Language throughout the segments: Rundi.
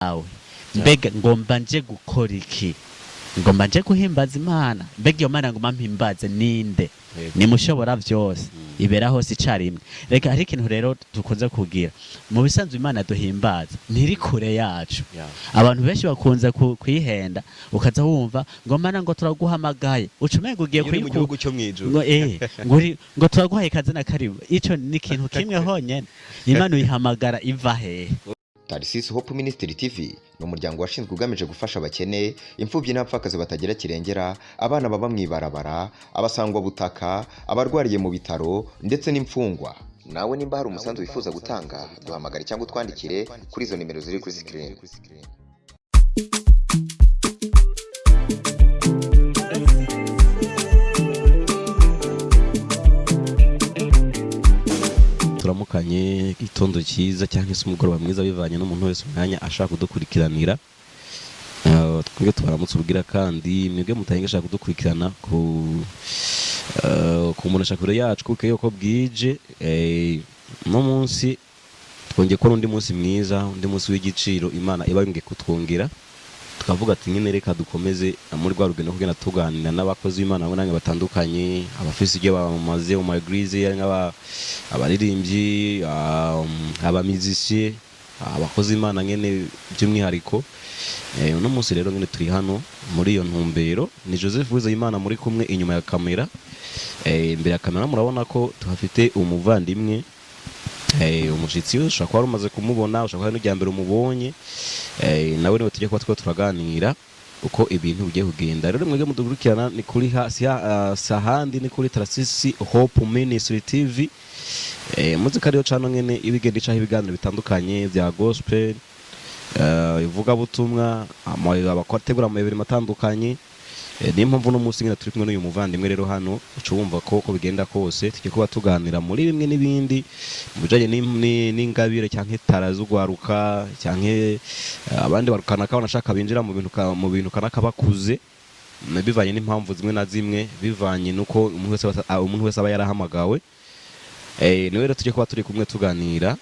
awe mbega ngomba nje gukora iki ngomba nje guhimbaza Imana mbega iyo Mana ngomba mpimbaze ninde nimushobora vyose ibera hose icarimwe reka hari ikintu rero dukunze kugira mu bisanzwe Imana duhimbaza ntiri kure yacu abantu benshi bakunze kwihenda ukaza wumva ngo Mana ngo turaguhamagaye ucumenga ugiye mu gihugu cyo mwijuru ngo turaguhaye kazina karibu ico ni ikintu kimwe honyene Imana uyihamagara iva hehe. Tarsis Hope Ministry TV ni umuryango washinzwe ugamije gufasha abakene, imfubyi n'abapfakazi batagira kirengera, abana baba mwibarabara, abasangwa butaka, abarwariye mu bitaro ndetse n'imfungwa. Nawe nimba hari umusanzu wifuza gutanga, duhamagare cyangwa utwandikire kuri izo nimero ziri kuri screen. turamukanye itondo cyiza cyangwa se umugoroba mwiza bivanye n'umuntu wese umwanya ashaka kudukurikiranira. Twebwe twaramutse urugira kandi mwebwe mutahengesha kudukurikirana ku mboneshakure yacu kuko yuko bwije no munsi twongeye ko undi munsi mwiza, undi munsi w'igiciro Imana iba yongeye kutwongera, tukavuga ati nyine reka dukomeze muri rwa rugendo kugenda tuganira n'abakozi b'Imana abo nange batandukanye, abafisi ibyo bamaze mu magrisi abaririmbyi, abamizisiye, abakozi b'Imana nyene by'umwihariko. Uno munsi rero nyine turi hano muri iyo ntumbero. Ni Joseph Uwizeyimana muri kumwe inyuma ya kamera. Imbere ya kamera murabona ko tuhafite umuvandimwe, umushitsi ushaka kuba umaze kumubona, ushaka kuba n'ijya mbere umubonye, nawe niwe tujye kuba turaganira uko ibintu bigiye kugenda. Rero mwege mudukurikirana ni kuri sahandi ni kuri Tarsis Hope Ministry TV. Muzika rero cyane nyene ibigenda icaho ibiganiro bitandukanye bya gospel, ivuga butumwa, abakotegura amabiri matandukanye. Niyo mpamvu no munsi nyine turi kumwe n'uyu muvandimwe rero hano ucumva ko bigenda kose tujye kuba tuganira muri bimwe n'ibindi mu bijanye n'ingabire cyangwa tarazugwaruka cyangwa abandi barukana ka banashaka binjira mu bintu kanaka bakuze, bivanye n'impamvu zimwe na zimwe, bivanye nuko umuntu wese aba yarahamagawe. Niwe rero tujye kuba turi kumwe tuganira.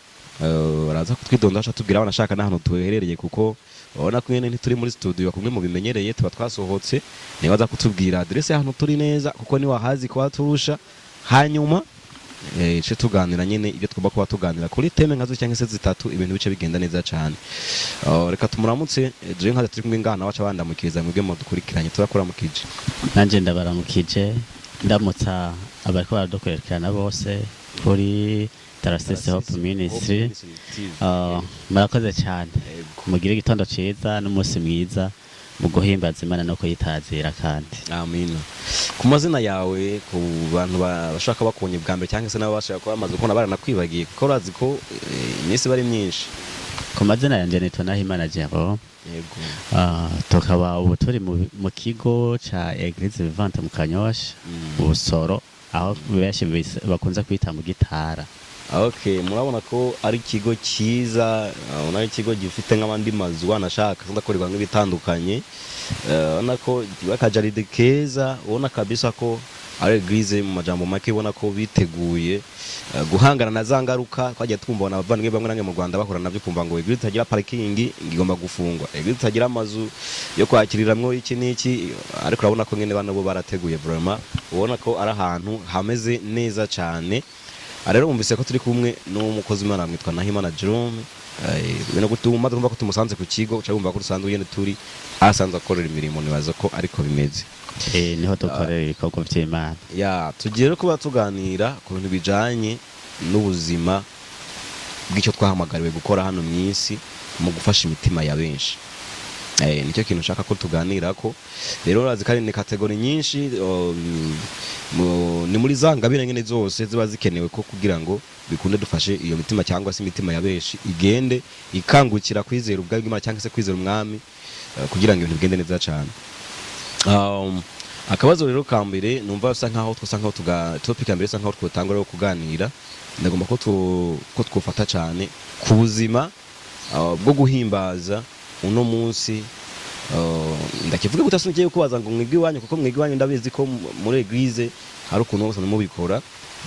Araza kutwidonda acha tubwira abanashaka n'ahantu tuherereye kuko urabona ko nyene ntituri muri studio kumwe mu bimenyereye, tuba twasohotse nibaza kutubwira adresse y'ahantu turi neza kuko ni wahazi kwa turusha, hanyuma ice tuganira nyene ibyo twumva kuba tuganira kuri teme nkazo cyangwa se zitatu, ibintu bice bigenda neza cyane. Reka tumuramutse je nkaza turi kumwe ngana waca bandamukiriza mwebwe mu dukurikiranye turakuramukije. Nanje ndabaramukije ndamutsa abariko baradukurikirana bose kuri Tarsis Hope Ministry. Murakoze cyane, mugire igitondo ciza n'umunsi mwiza mu guhimbaza Imana no kuyitazira kandi. Amen. Ku mazina yawe ku bantu bashaka bakonye bwa mbere cyangwa se nabo bashaka ko bamaze kubona baranakwibagiye kuko urazi ko iminsi bari myinshi. Ku mazina yanje nitwa Nahimana Jabo. Yego. Tukaba ubu turi mu kigo ca Eglise Vivante mu Kanyosha, Busoro, aho benshi bakunze kwita mu Gitara. Okay, murabona ko ari ikigo cyiza, ubona ikigo gifite nk'abandi mazu wanashaka ndakorerwa nk'ibitandukanye. Ubona ko bakajaride keza, ubona kabisa ko ari eglise mu majambo make, ubona ko biteguye guhangana na zangaruka twagiye twumva abavandimwe bamwe nange mu Rwanda bahora nabyo kumva ngo eglise itagira parking igomba gufungwa, eglise itagira amazu yo kwakiriramwo iki n'iki, ariko urabona ko nyene bano bo barateguye vraiment, ubona ko ari ahantu hameze neza cyane. Rero umvise ko turi kumwe n'umukozi w'Imana mwitwa Nahimana Jerome. Bino gutuma ko tumusanze ku kigo cyabumva ko rusanzwe yene turi asanzwe akorera imirimo, nibaza ko ariko bimeze. Niho dukorera ibikorwa by'Imana. Tugiye kuba tuganira ku bintu bijanye n'ubuzima bw'icyo twahamagariwe gukora hano mu isi mu gufasha imitima ya benshi. Nicyo kintu nshaka ko tuganira ko. Rero urazi kandi ni kategori nyinshi, ni muri zangabire nyene zose ziba zikenewe ko kugira ngo bikunde dufashe iyo mitima cyangwa se imitima ya benshi igende ikangukira kwizera ubwa bw'Imana cyangwa se kwizera umwami, kugira ngo ibintu bigende neza cyane. Akabazo rero kambere numva usa nkaho topic ambere usa nkaho twotangura kuganira, ndagomba ko twofata cyane ku buzima bwo guhimbaza uno munsi. Ndakivuga gutasunikeye kubaza ngo mwigwi wanyu kuko mwigwi wanyu ndabizi ko muri eglise hari ukuntu bose mubikora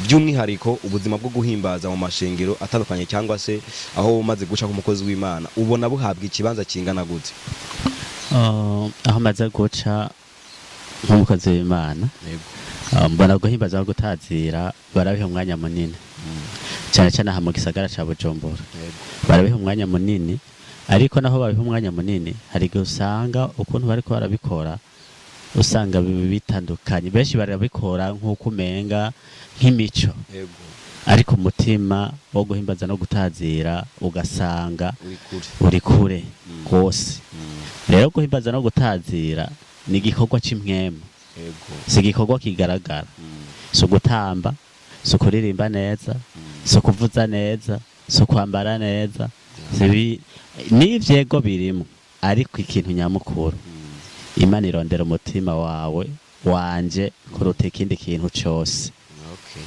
by'umwihariko ubuzima bwo guhimbaza mu mashengero atandukanye cyangwa se aho umaze guca nk'umukozi w'Imana ubona buhabwa ikibanza kingana gute? Aho maze guca nk'umukozi w'Imana mbona guhimbaza no gutazira barabiha umwanya munini cyane cyane aha mu gisagara ca Bujumbura barabiha umwanya munini, ariko naho babiha umwanya munini hari igihe usanga ukuntu bariko barabikora usanga bitandukanye. Benshi barabikora nk'uko umenga nk'imico, ariko umutima wo guhimbaza no gutazira ugasanga uri kure rwose. Rero guhimbaza no gutazira ni igikorwa c'imwemu, si igikorwa kigaragara, si ugutamba, si ukuririmba neza, si ukuvuza neza, si ukwambara neza, n'ivyego birimo, ariko ikintu nyamukuru Imana irondera umutima wawe wanje kuruta ikindi kintu cyose.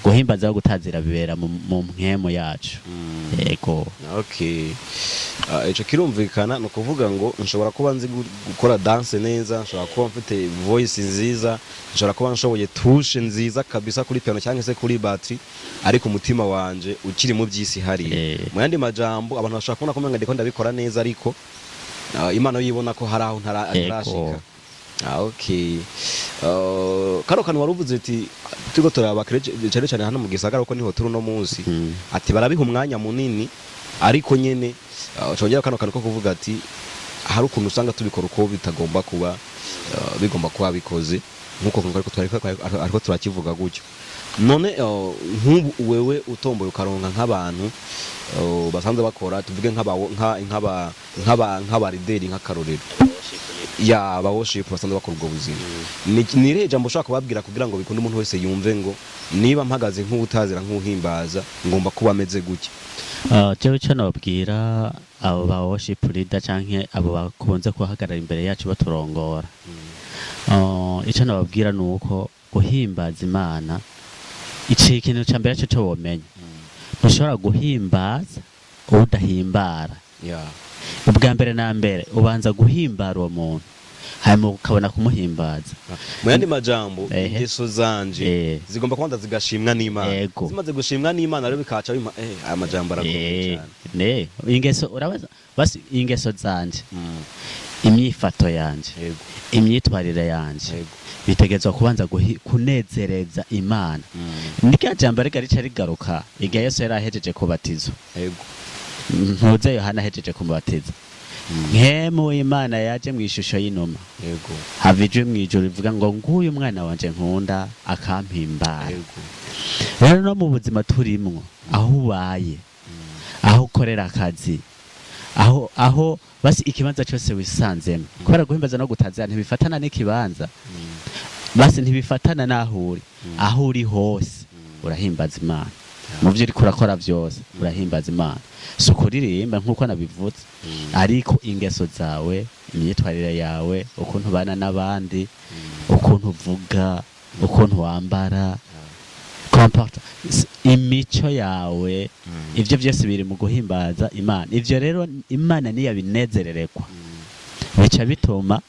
Guhimbaza no gutazira bibera mu mpwemu yacu. Yego. Ico kirumvikana no kuvuga ngo nshobora kuba nzi gukora dance neza, nshobora kuba mfite voice nziza, nshobora kuba nshoboye touche nziza kabisa kuri piano cyangwa se kuri battery, ariko umutima wanje ukiri mu byisi hari. Mu yandi majambo abantu bashaka kubona ko menga ndiko ndabikora neza, ariko Imana yibona ko hari aho ntarashika. Kano kantu waruvuze ati turiko turaba cyane cyane hano mu gisagara uko niho turi no munsi, ati barabiha umwanya munini, ariko nyene cyongera kano kantu ko kuvuga ati hari ukuntu usanga tubikora uko bitagomba kuba bigomba kuba bikoze nkuko ariko turakivuga gutyo. None nk'ubu wewe utomboye ukaronka nk'abantu basanzwe bakora tuvuge nk'aba leaderi nk'akarorero ya ba worship basanzwe bakora ubwo buzima, ni reje jambo ushaka kubabwira kugira ngo bikunde umuntu wese yumve ngo niba mpagaze nk'ubutazira nk'uhimbaza ngomba kuba ameze gutya? Jewe cyo nababwira abo ba worship leader canke abo bakunze kuhagarara imbere yacu baturongora, icyo nababwira nuko guhimbaza Imana ici ikintu ca mbere cyo bomenya, ntushobora guhimbaza udahimbara. Ubwa mbere na mbere ubanza guhimbara uwo muntu, hanyuma ukabona kumuhimbaza. Mu yandi majambo ingeso zanje zigomba kubanza zigashimwa n'Imana, zimaze gushimwa n'Imana rero bikaca aya majambo arakomeye cyane. Ingeso urabaza basi ingeso zanje, imyifato yanje, imyitwarire yanje bitegezwa kubanza kunezereza Imana. Ndika jambo rica rigaruka igihe Yesu yari ahejeje kubatizwa. Ntuze Yohana ahejeje kumubatiza, nkemu Imana yaje mu ishusho y'inuma, havije mu ijuru rivuga ngo nguyu mwana wanje nkunda akampimbara. Rero no mu buzima turimwo, aho ubaye, aho ukorera akazi, aho basi ikibanza cyose wisanzemo, kubera guhimbaza no gutazira ntibifatana n'ikibanza, basi ntibifatana n'aho uri, aho uri hose urahimbaza Imana. Mu byo uri kurakora byose urahimbaza Imana, si ukuririmba nk'uko nabivuze, ariko ingeso zawe, imyitwarire yawe, ukuntu ubana n'abandi, ukuntu uvuga, ukuntu wambara, imico yawe, ibyo byose biri mu guhimbaza Imana. Ibyo rero Imana niyo binezerererwa, bica bituma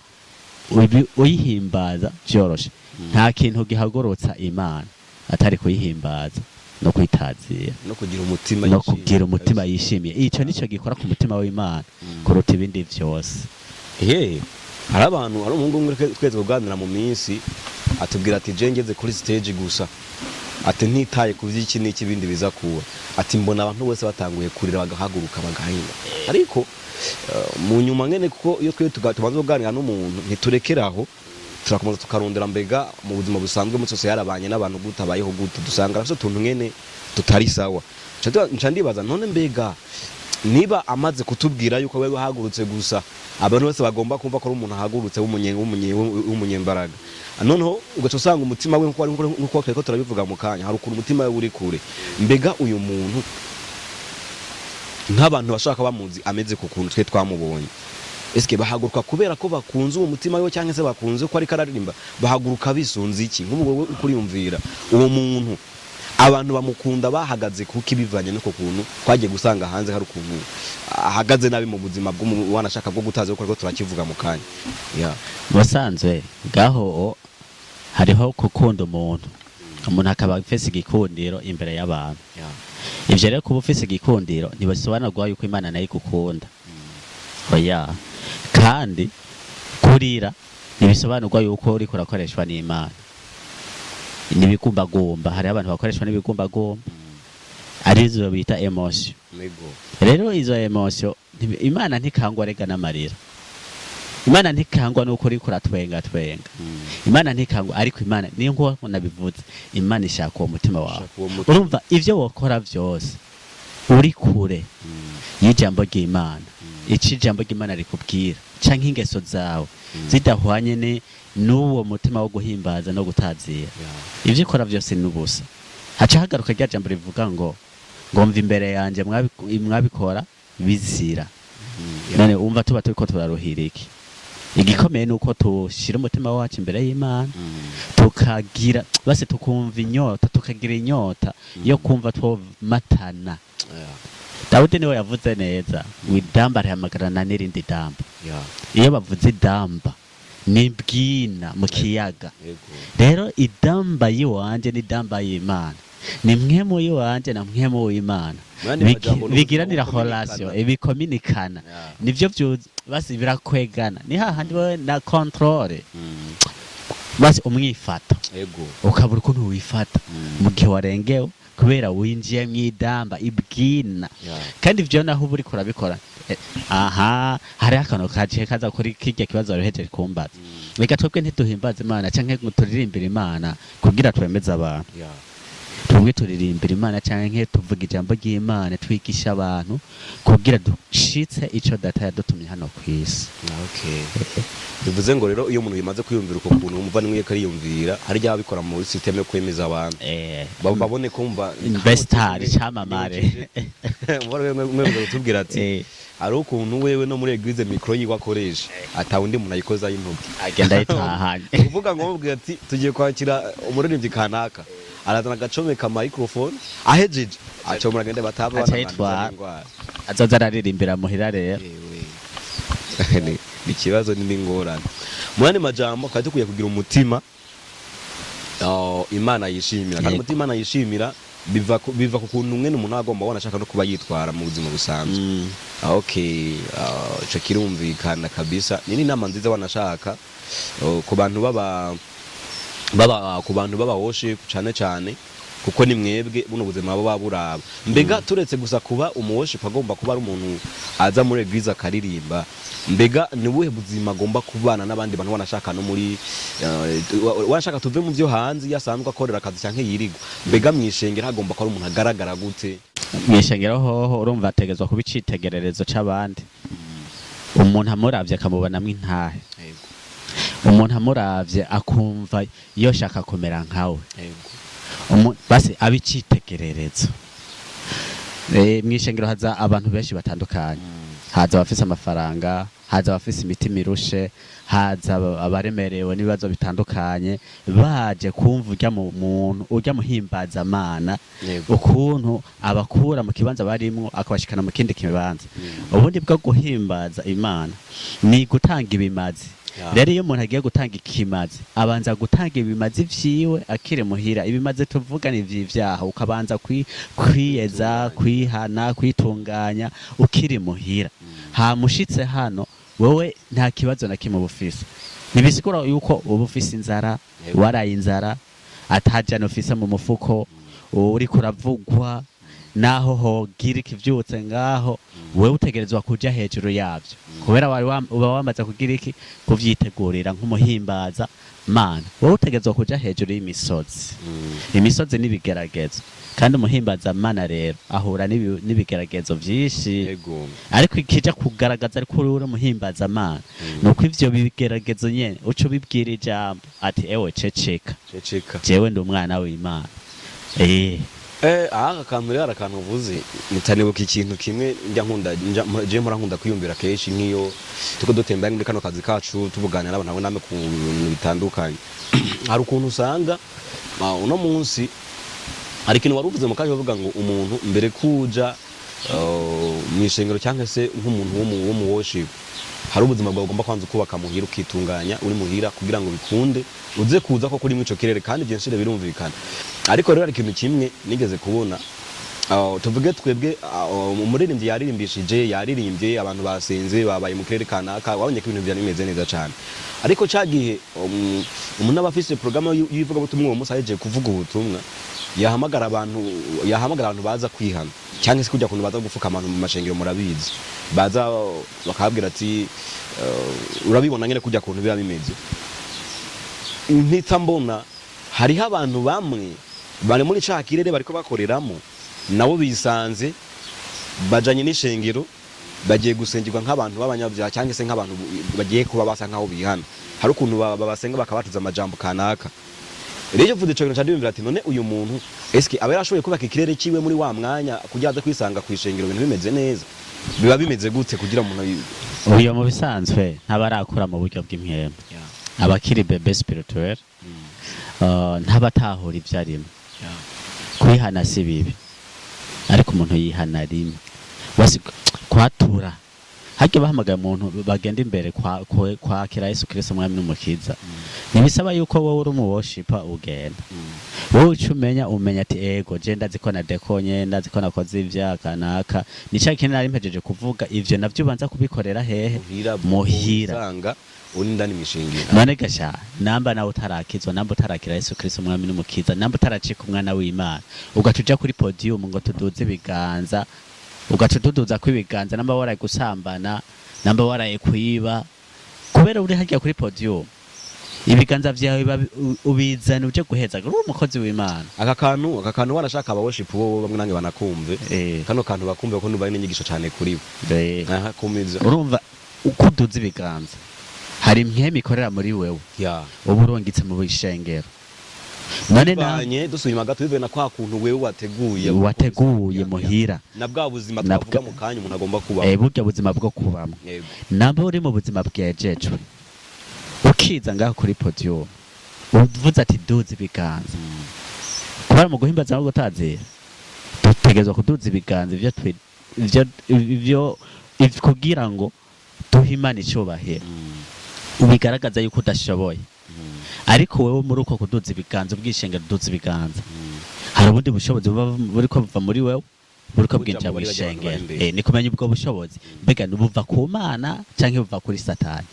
uyihimbaza byoroshe. Nta kintu gihagurutsa Imana atari kuyihimbaza no kwitazira no kugira umutima yishimiye. Ico nico gikora ku mutima w'Imana kuruta ibindi byose. Hari abantu, hari umuhungu umwe tweze kuganira mu minsi atubwira ati je ngeze kuri stage gusa, ati ntitaye ku by'iki n'iki bindi biza kuba, ati mbona abantu bose batanguye kurira bagahaguruka bagahinda. Ariko mu nyuma ngene kuko iyo twe tubanze kuganira n'umuntu ntiturekeraho, turakomeza tukarondera mbega mu buzima busanzwe mu sose yarabanye n'abantu gutabayeho gute, dusanga rafite tuntu ngene tutari sawa. Nca ndibaza none mbega niba amaze kutubwira yuko wewe hagurutse gusa, abantu bose bagomba kumva ko ari umuntu ahagurutse w'umunyembaraga, noneho ugaca usanga umutima we nkuko tweko turabivuga mu kanya, hari ukuntu umutima we uri kure. Mbega uyu muntu nk'abantu bashaka bamuzi ameze ku kuntu twe twamubonye, eske bahaguruka kubera ko bakunze uwo mutima we cyangwa se bakunze ko ari kararirimba, bahaguruka bisunze iki? Nk'ubu wowe ukuriyumvira uwo muntu abantu bamukunda bahagaze kuko ibivanye no kuntu kwagiye gusanga hanze hari ukuntu ahagaze nabi mu buzima wanashaka bwo gutaza uko ariko turakivuga mu kanya. Basanzwe gaho hariho gukunda umuntu umuntu akaba afise igikundiro imbere y'abantu. Yeah. Ivyo rero kuba ufise igikundiro ntibisobanurwa yuko Imana nayo igukunda. Oya. Kandi kurira ntibisobanurwa yuko uriko urakoreshwa n'Imana. N'ibigumbagumba, hari abantu bakoreshwa n'ibigumbagumba. Arizo bita emotion. Rero izo emotion Imana ntikangwa rega n'amarira. Imana ntikangwa nuko uriko uratwenga. Imana ntikangwa, ariko Imana niyo ngo nabivuze, Imana ishaka uwo mutima wawe. Urumva ivyo wokora vyose uri kure y'ijambo ry'Imana, ici jambo ry'Imana rikubwira canke ingeso zawe zidahwanye n'uwo mutima wo guhimbaza no gutazira, ivyo ikora vyose n'ubusa. Haca hagaruka rya jambo rivuga ngo mva imbere yanje mwabikora bizira. None umva tuba turiko turaruhira iki? Igikomeye nuko tushira umutima wacu imbere y'Imana, tukagira base tukumva inyota, tukagira inyota yo kumva twomatana. Dawudi niwe yavuze neza, idamba rihamagarana n'irindi damba. Iyo bavuze idamba ni bwina mu kiyaga. Rero idamba yiwanje n'idamba y'Imana ni mwemu yiwanje na mwemu w'Imana bigiranira relation, ibikominikana. Nivyo basi birakwegana, ni hahandi we na controle basi umwifata ukabura ukuntu wifata mu gihe warengewe kubera winjiye mw'idamba ibwina. Kandi ivyo naho uri kurabikora hari akantu kaje kaza kuri kirya kibazo waruhejeje kumbaza. Reka twebwe ntituhimbaza Imana canke turirimbira Imana kugira twemeze abantu. Twebwe turirimbira Imana canke tuvuga ijambo ry'Imana twigisha abantu kugira dushitse ico data yadutumye hano kw'isi. Bivuze ngo rero iyo umuntu yimaze kwiyumvira uko kuntu umva nimwe kariyumvira hari rya bikora muri system yo kwemeza abantu babone kumva investor cyamamare. Mwe tubwira ati ari ukuntu wewe no muri eglise micro yiwa akoresha atawundi umuntu ayikoza y'intoki agenda yitahanye. Uvuga ngo mubwira ati tugiye kwakira umuririmbyi kanaka, arazana agacomeka microphone ahejeje acomora agende bataba bantu azoza araririmbira muhira rero. Ikibazo n'ingorane mwana majambo kandi tukuye kugira umutima Imana yishimira. Kandi umutima Imana yishimira biva ku kuntu umwe n'umuntu agomba ubona ashaka no kuba yitwara mu buzima busanzwe. Ico kirumvikana kabisa. Ni inama nziza wanashaka ku bantu baba worship cyane kuko ni mwebwe buno buzima baba buraba. Mbega turetse gusa kuba umuworship agomba kuba ari umuntu aza muri eglise akaririmba, mbega ni buhe buzima agomba kubana n'abandi bantu wanashaka no muri wanashaka tuve mu byo hanze yasanzwe akorera akazi cyangwa yirigwa. Mbega mwishengera agomba kuba umuntu agaragara gute? Mwishengera hoho urumva ategezwa kuba icitegererezo c'abandi. Umuntu amuravye akamubonamwe intahe. Umuntu amuravye akumva iyo shaka kumera nkawe. Basi abicitegererezo. Mwishengero haza abantu benshi batandukanye. Haza abafise amafaranga, haza abafise imitima irushe, haza abaremerewe n'ibibazo bitandukanye, baje kumva urya muhimbaza Imana ukuntu abakura mu kibanza barimwo akabashikana mu kindi kibanza. Ubundi bwo guhimbaza Imana ni gutanga ibimazi. Rero iyo umuntu agiye gutanga ikimazi abanza gutanga ibimazi vyiwe akire muhira. Ibimazi tuvuga ni vy'ivyaha, ukabanza kwiyeza, kwihana, kwitunganya ukiri muhira. Hamushitse hano wewe nta kibazo na kimwe bufise. Nibisigura yuko uba ufise inzara, waraye inzara, atajana ufise mu mufuko, uri kuravugwa naho hogira ikivyutse ngaho, wewe utegerezwa kuja hejuru yavyo kubera uba wamaze kugira iki kuvyitegurira nk'umuhimbaza Mana. Wewe utegerezwa kuja hejuru y'imisozi. Imisozi n'ibigeragezo, kandi umuhimbaza Mana rero ahura n'ibigeragezo vyinshi. Ariko ikija kugaragaza ariko uri umuhimbaza Mana nuko ivyo bigeragezo nyene uco bibwira ijambo ati ewe ceceka jewe ndi umwana w'Imana. Aha kantu rero arakantu uvuze nitanibuka ikintu kimwe je nkunda kwiyumvira kenshi nk'iyo tuko dutembera muri kano kazi kacu tuvuganira n'abantu namwe ku bintu bitandukanye. Hari ukuntu usanga uno munsi hari ikintu waruvuze mu kaje uvuga ngo umuntu mbere kuja mwishengero cyangwa se nk'umuntu wo mu worship hari ubuzima bwawe ugomba kwanza kubaka muhira ukitunganya uri muhira kugira ngo bikunde uze kuza ko kuri mwico kirere kandi ibyo nshire birumvikana. Ariko rero ari ikintu kimwe nigeze kubona tuvuge twebwe umuririmbyi yaririmbye abantu basenze babaye mu kirere kanaka wabonye ko ibintu byari bimeze neza cyane. Ariko cagihe umuntu abafise programme yivuga butumwa uwo musaje kuvuga ubutumwa yahamagara abantu baza kwihana cyangwa se kujya kuntu baza gufuka abantu mu mashengero murabizi baza bakabwira ati urabibona nyene kujya kuntu biba bimeze. Ntita mbona hariho abantu bamwe bari muri ca kirere bariko bakoreramo nabo bisanze bajanye n'ishengero bagiye gusengirwa nk'abantu b'abanyabyaha cyangwa se nk'abantu bagiye kuba basa nkaho bihana. Hari ukuntu babasenga bakabatuza amajambo kanaka. Rero vuze cyo cyane bimvira ati none uyu muntu eske aba yarashoboye kubaka ikirere ciwe muri wa mwanya kugira aze kwisanga kwishengero ibintu bimeze neza. Biba bimeze gute kugira umuntu uyo mu bisanzwe ntabarakura mu buryo bw'impyembe. Abakiri bebe spirituel ntabatahura ivyarimo. Kwihana si bibi. Ariko umuntu yihana rimwe. Kwatura hajye bahamagaye umuntu bagenda imbere kwa kira Yesu Kristo mwami n'umukiza. Nibisaba yuko wowe uri mu worshiper ugenda. Wowe ucumenya umenya ati ego je ndaziko na dekonye ndaziko nakoze ivyaka naka nica kintu nari mpejeje kuvuga ivyo navyo banza kubikorera hehe muhira usanga uri ndani mishingira. None gasha namba nawe utarakizwa namba utarakira Yesu Kristo mwami n'umukiza namba utaracika umwana w'Imana ugatuja kuri podium ngo tuduze ibiganza ugatududuza kwibiganza namba waraye gusambana namba waraye kuyiba kubera uri hajya kuri podium ibiganza vyawe ubizana uje guheza uri umukozi w'Imana. Aka kantu wanashaka aba worship bo bamwe nange banakumve kano kantu bakumve ko nubaye n'inyigisho cyane kuri bo aha kumiza urumva ukuduza ibiganza hari impyemi ikorera muri wewe uburongitse mu bishengero. None nanye dusubima gato bivuye na kwa kuntu wewe wateguye muhira na bwa buzima twavuga mu kanya umuntu agomba kuba burya buzima bwo kubamo nabo uri mu buzima bwejejwe ukiza ngaho kuri podium uvuze ati duze ibiganza kubara mu guhimbaza no gutazira dutegezwa kuduza ibiganza ivyo kugira ngo duhimane icubahiro ubigaragaza yuko udashoboye. Ariko wewe muri uko kuduza ibiganza ubwishengero duza ibiganza hari ubundi bushobozi buriko buva muri wewe buriko bwinjira mu ishengero ni kumenya ubwo bushobozi mbega nubuva ku Mana canke buva kuri Satani.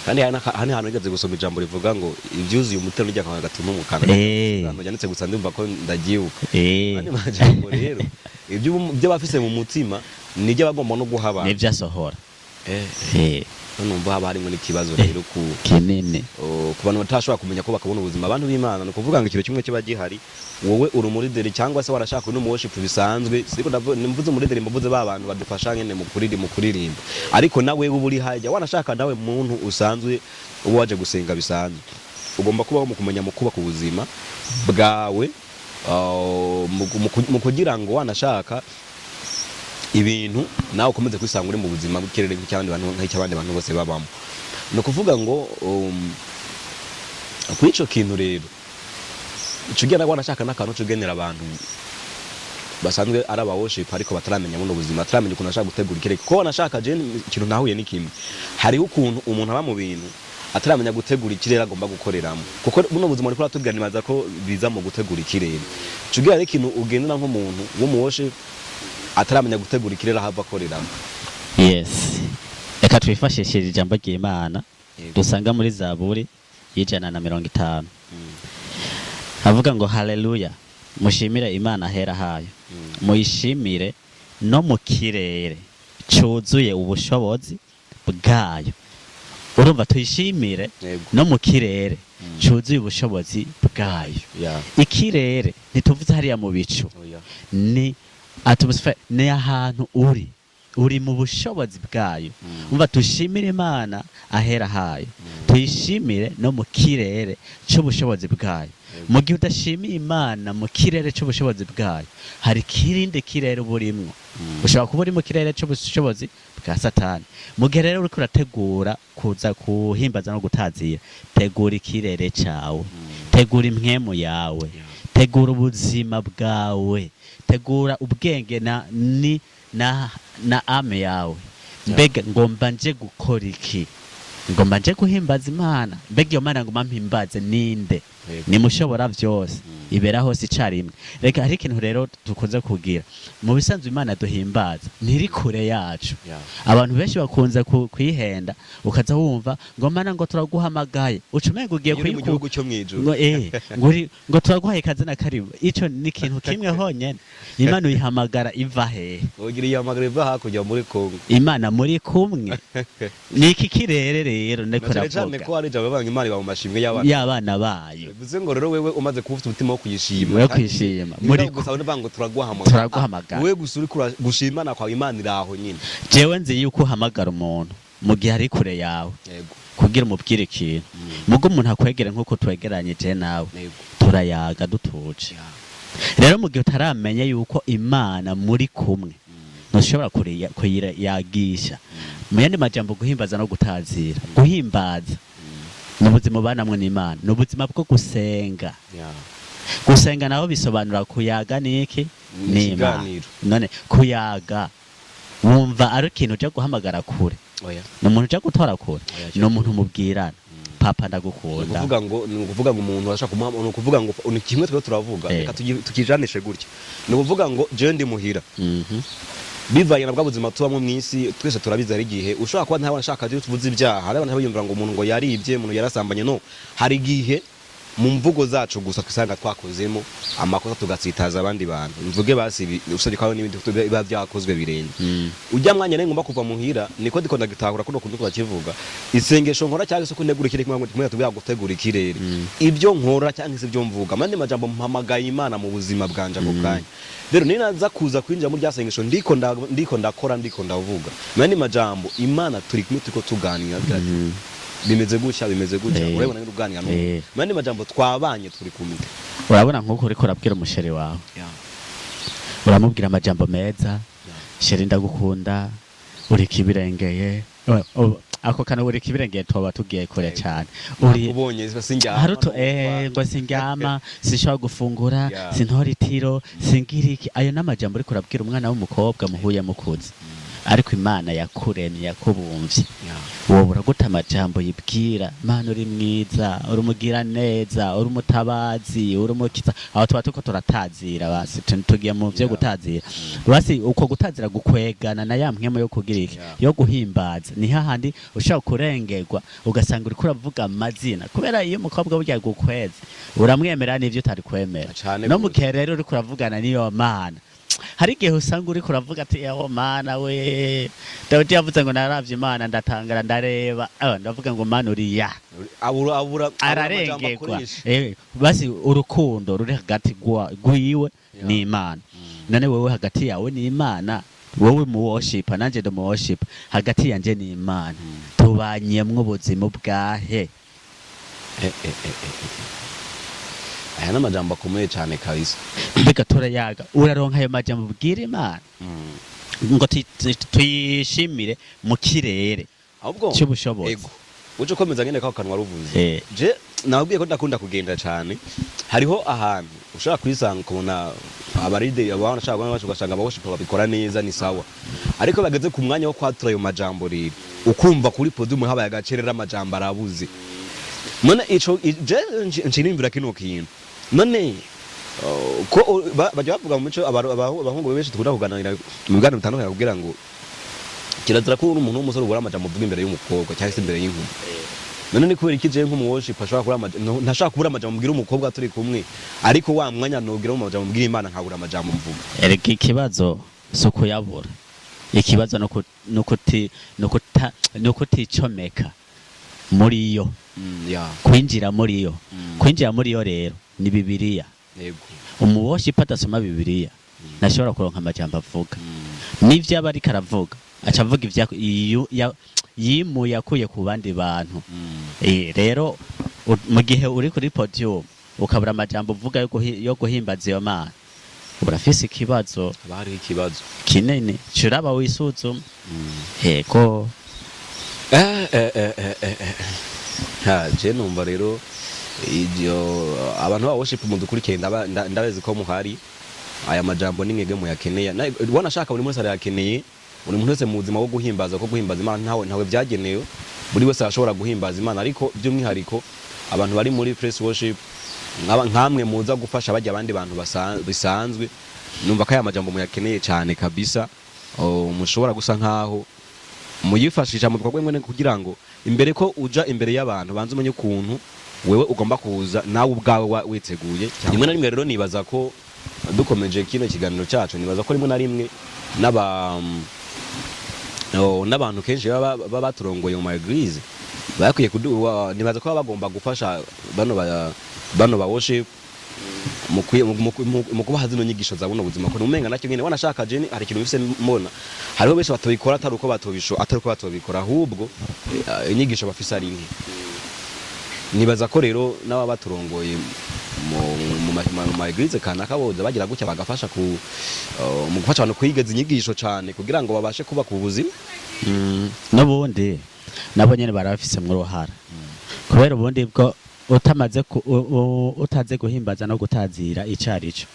Kandi hantu igaze gusoma ijambo rivuga ngo ivyuzuye umutero n'ijya kwa gatuma mu kanwa yanitse gusa ndumva ko ndagiuka. Kandi majambo rero ibyo bafise mu mutima nijye bagomba no guhabana nivyo asohora numva haba harimo n'ikibazo rero ku kinene ku bantu batashobora kumenya ko bakabona ubuzima abantu b'Imana no kuvuga ngo ikintu kimwe kiba gihari wowe uri umurideri cyangwa se warashaka no mu worship bisanzwe siko mvuze umurideri mvuze ba bantu badufasha nyene mu kuririmba ariko nawe uri hajya wanashaka nawe muntu usanzwe uwo waje gusenga bisanzwe ugomba kubaho mu kumenya mu kubaka ubuzima bwawe mu kugira ngo wanashaka ibintu nawe ukomeze kwisanga uri mu buzima bw'ikirere nk'icy'abandi bantu bose babamo. No kuvuga ngo kwico kintu rero icugira wanashaka n'akantu cugenera abantu basanzwe ari aba worship ariko bataramenya mu buzima bataramenya ukuntu ashaka gutegura ikirere ko wanashaka je ikintu nahuye n'ikimwe hari ukuntu umuntu aba mu bintu ataramenya gutegura ikirere agomba gukoreramo kuko buno buzima ariko tuganimaza ko biza mu gutegura ikirere cugira ikintu ugendera nk'umuntu wo mu worship ataramenya gutegura ikirere hava akoreramo. Yes reka twifashishije ijambo ry'Imana dusanga muri Zaburi y'150 avuga ngo haleluya mushimire Imana hera hayo muyishimire no mu kirere cyuzuye ubushobozi bwayo. Urumva tuyishimire no mu kirere cyuzuye ubushobozi bwayo. Ikirere ntituvuze hariya mu bicu ni atmosphere ni ahantu uri mu bushobozi bwayo. Umva tushimire Imana ahera hayo tuyishimire no mu kirere cy'ubushobozi bwayo. Mu gihe udashimiye Imana mu kirere cy'ubushobozi bwayo hari kirinde kirere burimwo ushobora kuba uri mu kirere cy'ubushobozi bwa Satani. Mu gihe rero uriko urategura kuza kuhimbaza no gutazira tegura ikirere cyawe tegura impwemu yawe tegura ubuzima bwawe tegura ubwenge na ame yawe mbega ngomba nje gukora iki, ngomba nje guhimbaza Imana, mbega iyo Mana ngomba mpimbaze ninde, ni mushobora vyose ibera hose icarimwe. Reka hari ikintu rero dukunze kugira mu bisanzwe, Imana duhimbaza ntiri kure yacu. Abantu benshi bakunze kwihenda, ukaza wumva ngo Mana ngo turaguhamagaye, ucumenga ugiye mu gihugu cyo mwijuru ngo turaguhaye kaze na karibu. Ico ni ikintu kimwe honyene. Imana uyihamagara iva hehe? ugira ihamagara iva hakurya muri Kongo. Imana muri kumwe ni iki kirere rero ndiko cyane ko ari jabe banga Imana ba mu mashimwe y'abana bayo. bivuze ngo rero wewe umaze kuba ufite umutima wo kuyishima, yo kwishima muri gusaba n'abango turaguhamagara, wewe gusuri gushimana kwa Imana iraho nyine. Jewe nzi yuko uhamagara umuntu mu gihe ari kure yawe, kugira umubwire ikintu. Mugo umuntu akwegera nkuko twegeranye je nawe, turayaga dutuje. Rero mu gihe utaramenya yuko Imana muri kumwe, ntushobora kuyiyagisha. Mu yandi majambo, guhimbaza no gutazira. Guhimbaza n'ubuzima banamwe n'Imana, n'ubuzima bwo gusenga. Gusenga naho bisobanura kuyaga niki n'Imana. None kuyaga wumva ari ikintu cyo guhamagara kure, n'umuntu cyo gutora kure, n'umuntu mubwirana papa ndagukunda. Nukuvuga ngo umuntu ashaka kumuha, nukuvuga ngo ni kimwe twe turavuga, reka tukijanishe gutya. Nukuvuga ngo je ndi muhira, bivanye na bwa buzima tubamo mw'isi twese turabizi. Hari igihe ushobora kuba ntabona shaka je tuvuze ibyaha, hari abantu bayumvira ngo umuntu ngo yaribye, umuntu yarasambanye. No, hari igihe mu mvugo zacu gusa twisanga twakozemo amakosa tugatsitaza abandi bantu. Mvuge basi usabye kwawe n'ibindi biba byakozwe birenze. Ujya mwanya ngomba kuva muhira, niko ndikunda gitahura kuno kuntu twakivuga. Isengesho nkora cyangwa se kunegura ikirere kimwe ngo tubya gutegura ikirere. Ibyo nkora cyangwa se ibyo mvuga, mandi majambo mpamagaye Imana mu buzima bwanje ako kanya. Rero ninaza kuza kwinjira muri ryasengesho ndiko ndakora ndiko ndavuga, mandi majambo Imana turi kumwe tuko tuganira bimeze gutya urabona n'uruganira no mandi majambo twabanye turi kumwe. Urabona nkuko uriko urabwira umusheri wawe, uramubwira amajambo meza, sheri ndagukunda, uri kibirengeye. Ako kana uri kibirengeye toba tugiye kure cyane. Uri ubonye sinjyama haruto ngo sinjyama, sinshobora gufungura, sintora itiro, singiriki. Ayo n'amajambo uriko urabwira umwana w'umukobwa muhuye mukuze. Ariko Imana yakuremye yakubumvye, wowe uraguta amajambo yibwira Mana uri mwiza, uri umugira neza, uri umutabazi, uri umukiza. Aho tuba tuko turatazira, basi tugiye mu byo gutazira. Basi uko gutazira gukwegana na ya mpwemo yo kugira iki, yo guhimbaza. Ni hahandi ushaka kurengerwa ugasanga uri kuravuga amazina, kubera iyo umukobwa burya gukweza uramwemera n'ivyo utari kwemera. No mukerero uri kuravugana niyo Mana. Hari igihe usanga uri kuravuga ati yaho Mana we, Dawidi yavuze ngo naravye Imana ndatangara ndareba, ndavuga ngo Mana uri ya abura ararengerwa. Basi urukundo ruri hagati gwiwe ni Imana. None wewe hagati yawe ni Imana, wowe mu worship nanje ndo mu worship, hagati yanje ni Imana. Tubanyemwe ubuzima bwahe. Aya n'amajambo akomeye cyane kabisa. Mbega turayaga, uraronka ayo majambo bwira Imana ngo tuyishimire mu kirere cy'ubushobozi. Uco komeza ngene kanwa ruvuze. Je nabwiye ko ndakunda kugenda cyane. Hariho ahantu ushaka kwisanga kubona abaride abana shaka ugasanga abawoshipa babikora neza ni sawa, ariko bageze ku mwanya wo kwatura ayo majambo rero ukumva kuri podium habaye agacerera amajambo arabuze. None ico je nshinimbira kino kintu. None ko bajya bavuga mu mico abahungu benshi tukunda kuganira mu biganiro bitandukanye kugira ngo kirazira ko umuntu w'umusore ubura amajambo uvuga imbere y'umukobwa cyangwa se imbere y'inkumi. None ni kubera iki je nk'umuworship ashaka kubura amajambo, ntashaka kubura amajambo mbwira umukobwa turi kumwe, ariko wa mwanya nogira mu amajambo mbwira Imana nkabura amajambo mvuga. Erega ikibazo soko yabura, ikibazo no kuticomeka muri yo. Kwinjira muri yo, kwinjira muri yo rero ni Bibiliya. Umuworship adasoma Bibiliya ntashobora kuronka amajambo avuga. N'ivyo aba ariko aravuga aca avuga yimuye yakuye ku bandi bantu. Rero mu gihe uri kuri podium ukabura amajambo uvuga yo guhimbaza iyo Mana, urafise ikibazo. Bari ikibazo kinene curaba wisuzuma. Hego je numva rero ibyo abantu ba worship mu dukurikiye ndabeze ko muhari aya majambo n'ingege mu yakeneye. Wanashaka buri munsi arayakeneye, buri muntu wese mu buzima bwo guhimbaza Imana ntawe byagenewe, buri wese arashobora guhimbaza Imana, ariko by'umwihariko abantu bari muri praise worship nkamwe muza gufasha bajya abandi bantu bisanzwe, numva ko aya majambo muyakeneye cyane kabisa. Mushobora gusa nkaho muyifashisha mu bikorwa bimwe kugira ngo imbere ko uja imbere y'abantu banze umenye ukuntu wewe ugomba kuza nawe ubwawe witeguye. Rimwe na rimwe rero nibaza ko dukomeje kino kiganiro cyacu, nibaza ko rimwe na rimwe n'abantu kenshi baba baturongoye mu eglise bakwiye nibaza ko bagomba gufasha bano ba worship mu kubaha zino nyigisho za buno buzima, ko umenga nacyo nyine wanashaka jeni hari ikintu bise mbona hariho benshi batabikora atari uko batobikora, ahubwo inyigisho bafise ari nke. Nibaza ko rero n'aba baturongoye mu eglise kanaka boza bagira gutya bagafasha mu gufasha abantu kwigeza inyigisho cyane kugira ngo babashe kuba ku buzima. N'ubundi nabo nyene barafise mu ruhara, kubera ubundi bwo utaze guhimbaza no gutazira icarico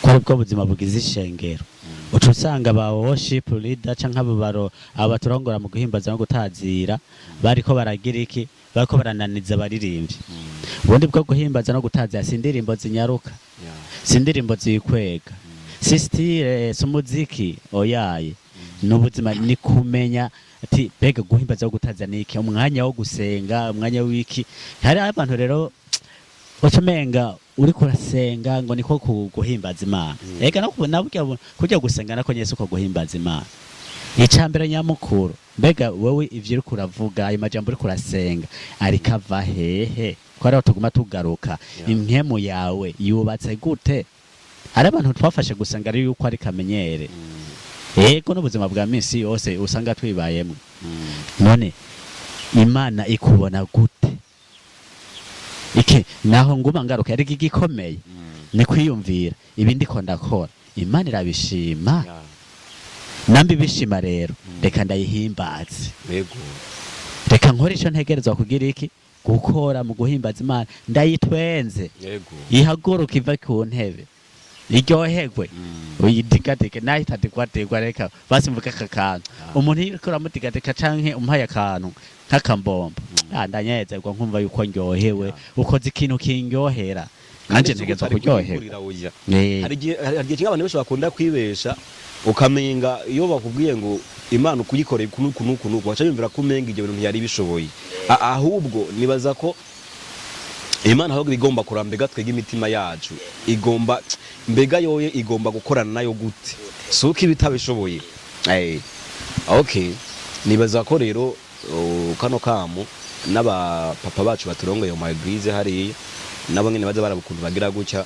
ko aribwo buzima bugize ishengero. Uca usanga ba worship leader canke abo baturongora mu guhimbaza no gutazira bariko baragira iki, bariko barananiza baririmbye. Ubundi bwo guhimbaza no gutazira si indirimbo zinyaruka, si indirimbo zikwega, si style s'umuziki oyaye, n'ubuzima ni kumenya ati bega guhimbaza no gutazira niki, umwanya wo gusenga, umwanya wiki. Hari abantu rero ucumenga uri kurasenga ngo niko guhimbaza Imana. Ega nabwo kujya gusenga nako nyese uko guhimbaza Imana. Icambere nyamukuru, mbega wewe ivyo uri kuravuga ayo majambo uri kurasenga arikava hehe, ko ari tuguma tugaruka impemu yawe yubatse gute? Hari abantu twafashe gusenga ari yuko ari kamenyere. Ego n'ubuzima bwa minsi yose usanga twibayemo. None Imana ikubona gute? Naho nguma ngaruka yari gikomeye ni kwiyumvira ibindi ko ndakora Imana irabishima. Nambi bishima rero reka ndayihimbaze, reka nkore ico ntegerezwa kugira iki, gukora mu guhimbaza Imana, ndayitwenze ihaguruka iva ku ntebe iryoherwe uyidigadike nayo itadigadikwa. Reka basi mvuga akakantu umuntu yiriko aramudigadika canke umuhaye akantu nk'akambombo ndanyezerwa nkumva yuko ndyohewe, ukoze ikintu kindyohera nanje ntegezwa kuryoherwa. Hari igihe kimwe abantu benshi bakunda kwibesha ukamenga iyo bakubwiye ngo Imana ukuyikoreye kunuku wacha yumvira ko umenga ibyo bintu ntiyari bishoboye, ahubwo nibaza ko Imana ahubwo igomba kurambega twege imitima yacu, igomba mbega yoye igomba gukorana nayo gute suko ibitabishoboye. Okay, nibaza ko rero kano kamo n'aba papa bacu baturongoye mu eglise hari nabo nyene baza barabukuntu bagira gutya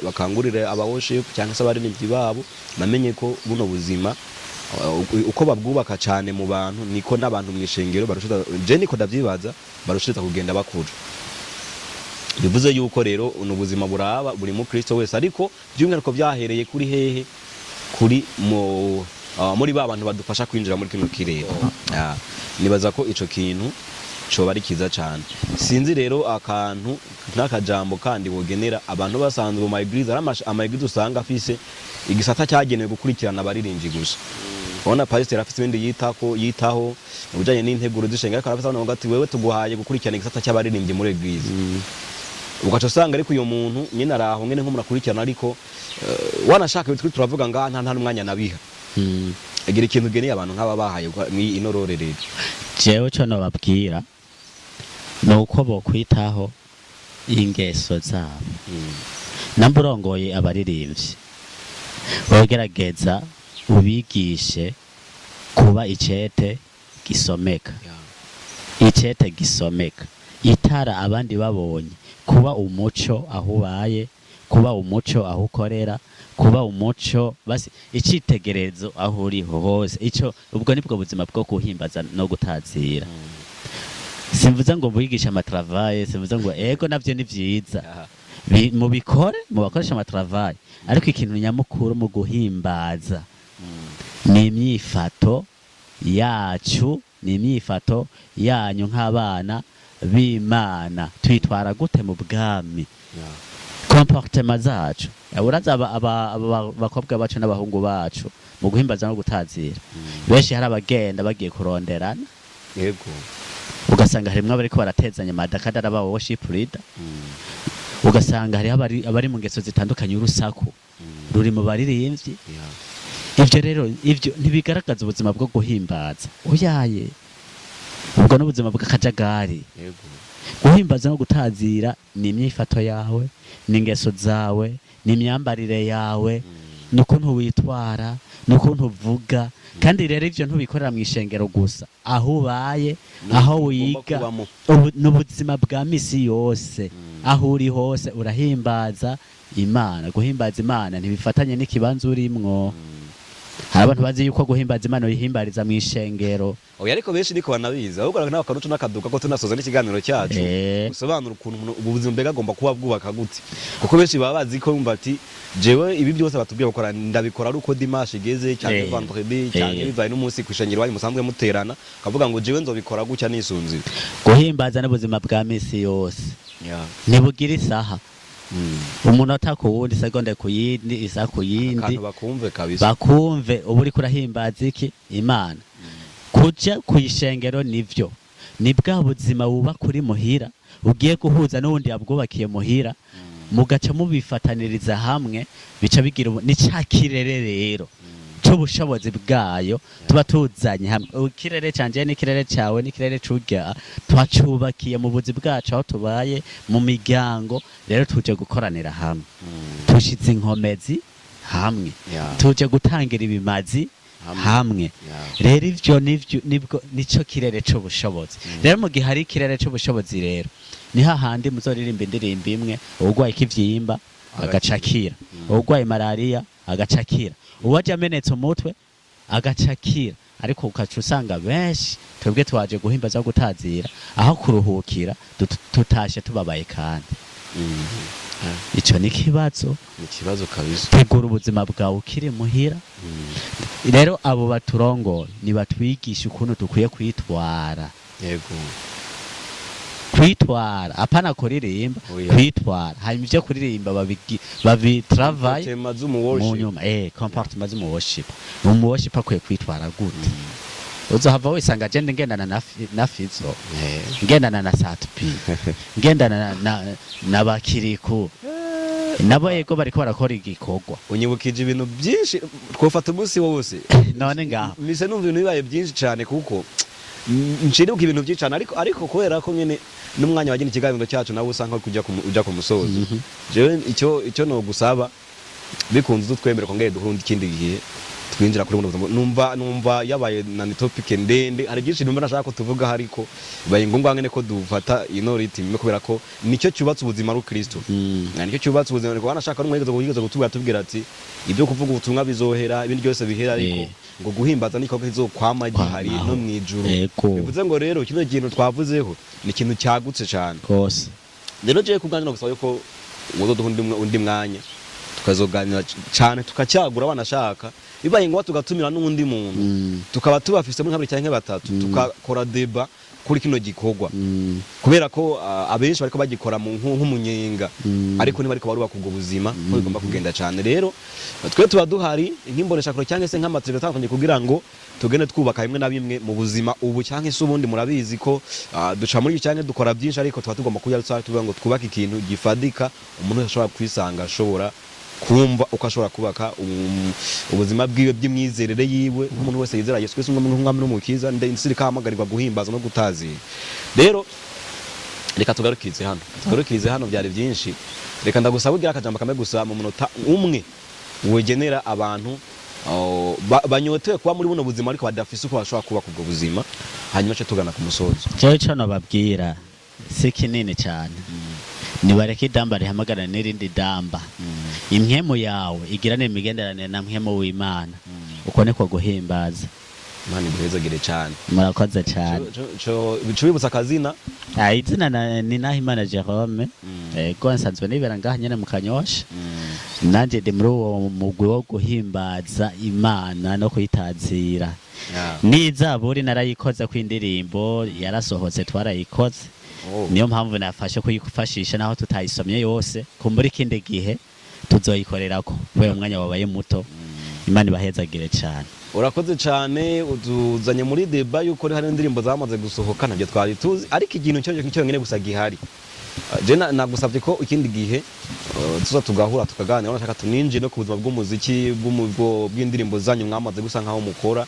bakangurire aba worship cyangwa se abaririmbyi babo bamenye ko buno buzima uko babwubaka cyane mu bantu niko n'abantu mwishengero barushita je niko ndavyibaza barushita kugenda bakura. Bivuze yuko rero uno buzima buraba buri mu Kristo wese, ariko by'umwihariko byahereye kuri hehe, kuri muri ba bantu badufasha kwinjira muri kino kirere. Nibaza ko ico kintu coba ari kiza cyane. Sinzi rero akantu n'akajambo kandi bogenera abantu basanzwe mu eglise, ama eglise usanga afise igisata cyagenewe gukurikirana abaririmbyi gusa. Ona pastor afise ibindi yitaho ubujanye n'integuro zishenga, ariko arafise abantu ngati wewe tuguhaye gukurikirana igisata cy'abaririmbyi muri eglise. Ugaca usanga ariko uyo muntu nyine araho ngene nko murakurikirana, ariko wanashaka bitwi turavuga nta n'umwanya nabiha. Agira ikintu geneye abantu nk'aba bahaye inororerero. Jewe cyo nababwira nuko bokwitaho ingeso zabo. Namburongoye abaririmbyi bogerageza ubigishe kuba icete gisomeka, icete gisomeka, itara abandi babonye, kuba umuco aho ubaye, kuba umuco aho ukorera, kuba umuco basi icitegerezo aho uri hose. Ico ubwo nibwo buzima bwo kuhimbaza no gutazira. Simvuze ngo mbigisha amatravaye, simvuze ngo ego navyo ni vyiza mubikore mubakoresha amatravaye, ariko ikintu nyamukuru mu guhimbaza ni imyifato yacu, ni imyifato yanyu nk'abana b'Imana. Twitwara gute mu bwami? comportement zacu uraza abakobwa bacu n'abahungu bacu mu guhimbaza no gutazira benshi hari abagenda bagiye kuronderana yego ugasanga harimwo bariko baratezanya madakadara ba worship leader ugasanga hari abari mu ngeso zitandukanye urusaku ruri mu baririmbyi ivyo rero ivyo ntibigaragaza ubuzima bwo guhimbaza uyaye ubwo n'ubuzima bw'akajagari yego guhimbaza no gutazira ni imyifato yawe ni ingeso zawe ni imyambarire yawe ni ukuntu witwara ni ukuntu uvuga kandi rero ivyo ntubikorera mu ishengero gusa aho ubaye aho wiga n'ubuzima bwa misi yose aho uri hose urahimbaza Imana guhimbaza Imana ntibifatanye n'ikibanza urimwo hari abantu bazi yuko guhimbaza Imana yihimbariza mu ishengero oya ariko benshi niko banabiza ahubwo nawe karuco nakaduka ko tunasoza n'ikiganiro cyacu usobanura ukuntu ubuzima mbega agomba kuba bwubaka gute kuko benshi baba bazi ko yumva ati jewe ibi byose batubwiye gukora ndabikora ari uko dimanche igeze cyangwa vendredi cyangwa bivaye n'umunsi kwishengero wanyu musanzwe muterana kavuga ngo jewe nzobikora gutya nisunzira guhimbaza n'ubuzima bwa misi yose ntibugira isaha umunota ku wundi segonde ku yindi isa ku yindi bakumve kabisa bakumve ubu uri kurahimbaza iki Imana kuja kuyishengero nivyo ni bwa buzima buba kuri muhira ugiye guhuza n'ubundi yabwubakiye muhira mugaca mubifataniriza hamwe bica bigira ni ca kirere rero c'ubushobozi bwayo tuba tuzanye hamwe ikirere canje n'ikirere cawe n'ikirere c'urya twacubakiye mu buzi bwacu aho tubaye mu miryango rero tuje gukoranira hamwe tushize inkomezi hamwe tuje gutangira ibimazi hamwe rero ivyo nibwo nico kirere c'ubushobozi rero mu gihe hari ikirere c'ubushobozi rero ni hahandi muzoririmba indirimbo imwe ubugwaye ikivyimba agacakira ubugwaye malaria agacakira uwaje amenetse umutwe agacakira ariko ukaca usanga benshi twebwe twaje guhimbaza gutazira aho kuruhukira tutashe tubabaye kandi ico ni kibazo kabisa tegura ubuzima bwawe ukiri muhira rero abo baturongoye ni batwigisha ukuntu dukwiye kwitwara yego kwitwara apana kuririmba kwitwara hanyuma ivyo kuririmba babitravaye mu nyuma comportement z'umu worship mu worship akwiye kwitwara gute uzohava wisanga agenda ngendana na Fizo ngendana na Satpi ngendana na Bakiriku nabo yego bariko barakora igikorwa unyibukije ibintu byinshi twofata umunsi wose none ngaho mise numva ibintu bibaye byinshi cyane kuko nshiribuka ibintu byinshi cyane ariko kubera ko nyene n'umwanya wagenda ikiganiro cyacu nawe usanga uja ku musozo jewe icyo no gusaba bikunze twemere ko ngere duhundi ikindi gihe twinjira kuri buno numva yabaye na topic ndende hari byinshi numva nashaka ko tuvuga ariko baye ngombwa ngene ko dufata ino ritime kubera ko nicyo cyubatse ubuzima ru Kristo nicyo cyubatse ubuzima ko anashaka n'umwegeze kutubwira ati ibyo kuvuga ubutumwa bizohera ibindi byose bihera ariko ngo guhimbaza niko kizokwama gihari no mwijuru bivuze ngo rero kino kintu twavuzeho ni kintu cyagutse cyane kose rero je kuganira gusaba yuko uwo undi mwanya tukazoganira cyane tukacyagura abanashaka bibaye ngo tugatumira n'undi muntu tukaba tubafise muri 2 cyangwa 3 tukakora deba kuri kino gikorwa kubera ko abenshi bariko bagikora mu nk'umunyenga ariko niba ariko barubaka ubwo buzima ko bigomba kugenda cyane rero twe tuba duhari nk'imbonesha kuro cyangwa se nk'amatribe atandukanye kugira ngo tugende twubaka bimwe na bimwe mu buzima ubu cyangwa se ubundi murabizi ko duca muri cyane dukora byinshi ariko tuba tugomba kujya tuvuga ngo twubake ikintu gifadika umuntu ashobora kwisanga ashobora kumva uko ashobora kubaka ubuzima bwiwe by'imyizerere yiwe nk'umuntu wese yizera Yesu Kristo nk'umwami n'umukiza ndetse kamagarirwa guhimbaza no gutazira rero reka tugarukize hano byari byinshi reka ndagusaba ugira akajambo kamwe gusa mu munota umwe wegenera abantu banyotewe kuba muri buno buzima ariko badafise uko bashobora kubaka ubwo buzima hanyuma cyo tugana ku musozo cyo cyo babwira si kinini cyane nibareke idamba rihamagara n'irindi damba imhemu yawe igirane imigenderanire na mhemu w'Imana uko niko guhimbaza Imana iduhezagire cyane murakoze cyane cyo bibutsa akazina izina ni Nahimana Jerome ko nsanzwe nibera ngaha nyene mu Kanyosha nanje ndi muri uwo mugwi wo guhimbaza Imana no kuyitazira n'izaburi narayikoze ku indirimbo yarasohotse twarayikoze niyo mpamvu nafashe kuyifashisha naho tutayisomye yose kumbura ikindi gihe tuzoyikorerako kubera umwanya wabaye muto. Imana ibahezagire cyane. Urakoze cyane uzanye muri deba yuko hari indirimbo zamaze gusohoka nabyo twari tuzi, ariko ikintu cyo nyine gusa gihari. Je nagusabye ko ikindi gihe tuza tugahura tukaganira, nashaka tuninjire no ku buzima bw'umuziki bw'indirimbo zanyu mwamaze gusa nkaho mukora,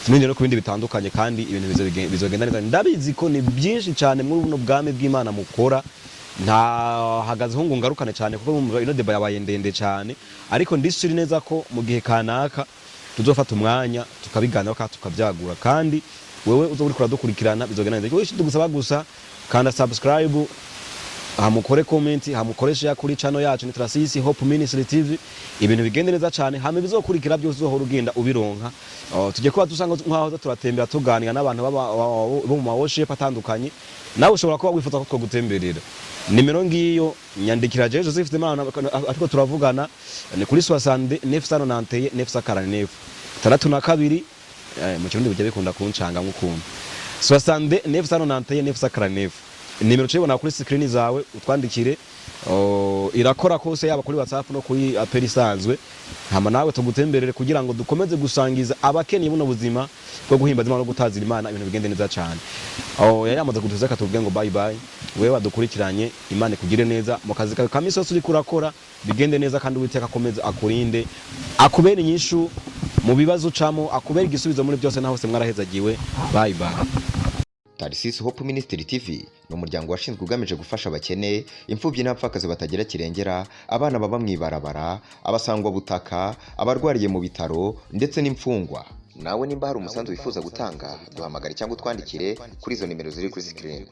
tuninjire no ku bindi bitandukanye kandi ibintu bizogenda neza. Ndabizi ko ni byinshi cyane muri buno bwami bw'Imana mukora, nta hagazeho ngo ngarukane cyane kuko ino deba yabaye ndende cyane, ariko ndishuri neza ko mu gihe kanaka tuzofata umwanya tukabiganiraho kandi tukabyagura, kandi wewe uzo uri kuradukurikirana bizogenda neza. Cyo tugusaba gusa kanda subscribe, hamukore comment, hamukore share kuri channel yacu ni Trasisi Hope Ministry TV. Ibintu bigende neza cyane, hame bizokurikira byose uzohora ugenda ubironka. Tujye kuba dusanga nkaho turatembera tuganira n'abantu bo mu worship atandukanye, nawe ushobora kuba wifuza ko gutemberera. Nimero ngiyo nyandikira je Joseph Demana, ariko turavugana ni kuri 60 991 949 32 mu kirundi bijya bikunda kuncanga nk'ukuntu 60 991 949. Nimero cyo kuri screen zawe utwandikire, irakora kose yaba kuri WhatsApp no kuri apeli isanzwe, hama nawe tugutemberere kugira ngo dukomeze gusangiza abakeniye buno buzima bwo guhimbaza Imana no gutazira Imana, ibintu bigende neza cyane. Yamaze kutuza katubwiye ngo bye bye, wewe wadukurikiranye, Imana kugire neza mu kazi kawe kamisi yose uri kurakora, bigende neza kandi Uwiteka akomeze akurinde, akubera inyishu mu bibazo ucamo, akubera igisubizo muri byose naho se mwarahezagiwe. Bye bye. Trasisi Hope Ministry TV ni umuryango washinzwe ugamije gufasha abakene, imfubyi n'abapfakazi batagira kirengera, abana baba mwibarabara, abasangwa butaka, abarwariye mu bitaro ndetse n'imfungwa. Nawe nimba hari umusanzu wifuza gutanga, duhamagare cyangwa utwandikire kuri izo nimero ziri kuri screen.